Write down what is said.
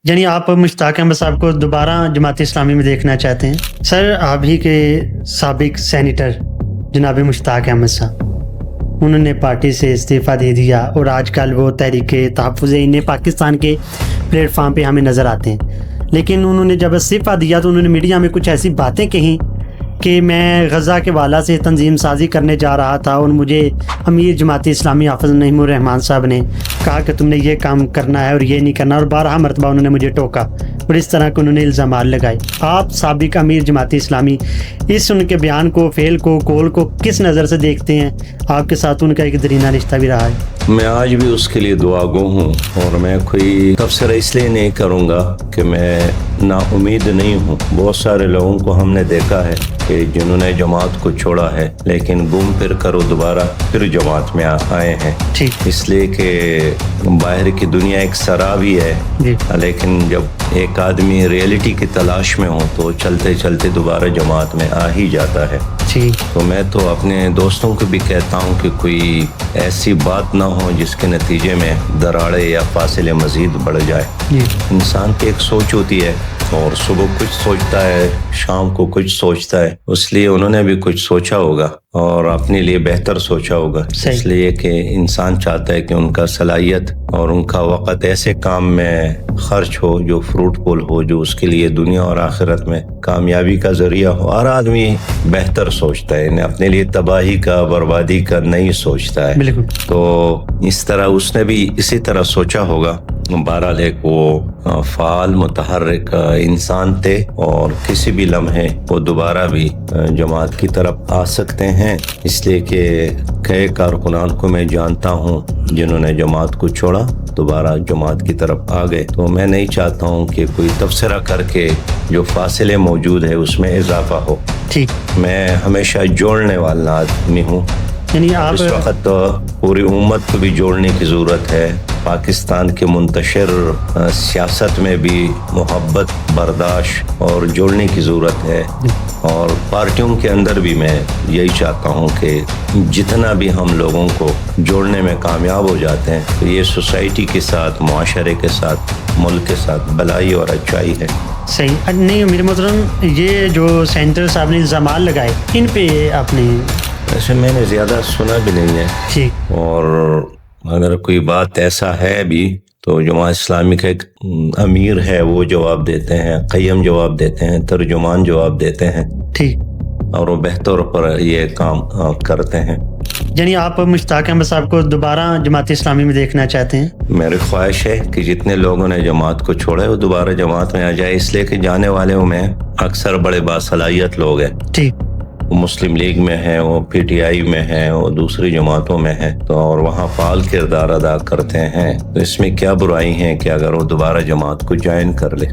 یعنی آپ مشتاق احمد صاحب کو دوبارہ جماعت اسلامی میں دیکھنا چاہتے ہیں؟ سر، آپ ہی کے سابق سینیٹر جناب مشتاق احمد صاحب، انہوں نے پارٹی سے استعفیٰ دے دیا اور آج کل وہ تحریک تحفظ پاکستان کے پلیٹ فارم پہ ہمیں نظر آتے ہیں. لیکن انہوں نے جب استعفیٰ دیا تو انہوں نے میڈیا میں کچھ ایسی باتیں کہیں کہ میں غزہ کے والا سے تنظیم سازی کرنے جا رہا تھا اور مجھے امیر جماعت اسلامی حافظ نعیم الرحمان صاحب نے کہا کہ تم نے یہ کام کرنا ہے اور یہ نہیں کرنا، اور 12 مرتبہ انہوں نے مجھے ٹوکا اور اس طرح کے انہوں نے الزامات لگائے. آپ سابق امیر جماعت اسلامی اس ان کے بیان کو، فعل کو، قول کو کس نظر سے دیکھتے ہیں؟ آپ کے ساتھ ان کا ایک درینہ رشتہ بھی رہا ہے. میں آج بھی اس کے لیے دعا گو ہوں، اور میں کوئی تبصرہ اس لیے نہیں کروں گا کہ میں نا امید نہیں ہوں. بہت سارے لوگوں کو ہم نے دیکھا ہے کہ جنہوں نے جماعت کو چھوڑا ہے لیکن گم پھر کر وہ دوبارہ پھر جماعت میں آئے ہیں. اس لیے کہ باہر کی دنیا ایک سرابی ہے، لیکن جب ایک آدمی ریئلٹی کی تلاش میں ہو تو چلتے چلتے دوبارہ جماعت میں آ ہی جاتا ہے. تو میں تو اپنے دوستوں کو بھی کہتا ہوں کہ کوئی ایسی بات نہ ہو جس کے نتیجے میں دراڑے یا فاصلے مزید بڑھ جائے. انسان کی ایک سوچ ہوتی ہے، اور صبح کچھ سوچتا ہے، شام کو کچھ سوچتا ہے. اس لیے انہوں نے بھی کچھ سوچا ہوگا اور اپنے لیے بہتر سوچا ہوگا. اس لیے کہ انسان چاہتا ہے کہ ان کا صلاحیت اور ان کا وقت ایسے کام میں خرچ ہو جو فروٹفل ہو، جو اس کے لیے دنیا اور آخرت میں کامیابی کا ذریعہ ہو. ہر آدمی بہتر سوچتا ہے، اپنے لیے تباہی کا، بربادی کا نہیں سوچتا ہے. تو اس طرح اس نے بھی اسی طرح سوچا ہوگا. بہرحال ایک وہ فعال متحرک انسان تھے، اور کسی بھی لمحے وہ دوبارہ بھی جماعت کی طرف آ سکتے ہیں. اس لیے کہ کئی کارکنان کو میں جانتا ہوں جنہوں نے جماعت کو چھوڑا دوبارہ جماعت کی طرف آ گئے. تو میں نہیں چاہتا ہوں کہ کوئی تبصرہ کر کے جو فاصلے موجود ہے اس میں اضافہ ہو. میں ہمیشہ جوڑنے والا آدمی ہوں. یعنی اس وقت پوری امت کو بھی جوڑنے کی ضرورت ہے. پاکستان کے منتشر سیاست میں بھی محبت، برداشت اور جوڑنے کی ضرورت ہے، اور پارٹیوں کے اندر بھی میں یہی چاہتا ہوں کہ جتنا بھی ہم لوگوں کو جوڑنے میں کامیاب ہو جاتے ہیں تو یہ سوسائٹی کے ساتھ، معاشرے کے ساتھ، ملک کے ساتھ بھلائی اور اچھائی ہے. صحیح. نہیں میرے محترم، یہ جو سینٹر صاحب نے الزامات لگائے ان پہ آپ نے؟ ویسے میں نے زیادہ سنا بھی نہیں ہے، اور اگر کوئی بات ایسا ہے بھی تو جماعت اسلامی کا ایک امیر ہے، وہ جواب دیتے ہیں، قیم جواب دیتے ہیں، ترجمان جواب دیتے ہیں، اور وہ بہتر پر یہ کام کرتے ہیں. یعنی آپ مشتاق احمد صاحب کو دوبارہ جماعت اسلامی میں دیکھنا چاہتے ہیں؟ میری خواہش ہے کہ جتنے لوگوں نے جماعت کو چھوڑا ہے وہ دوبارہ جماعت میں آ جائے. اس لیے کہ جانے والے میں اکثر بڑے باصلاحیت لوگ ہیں. وہ مسلم لیگ میں ہیں، وہ پی ٹی آئی میں ہیں، وہ دوسری جماعتوں میں ہیں، تو اور وہاں فعال کردار ادا کرتے ہیں. تو اس میں کیا برائی ہے کہ اگر وہ دوبارہ جماعت کو جوائن کر لے.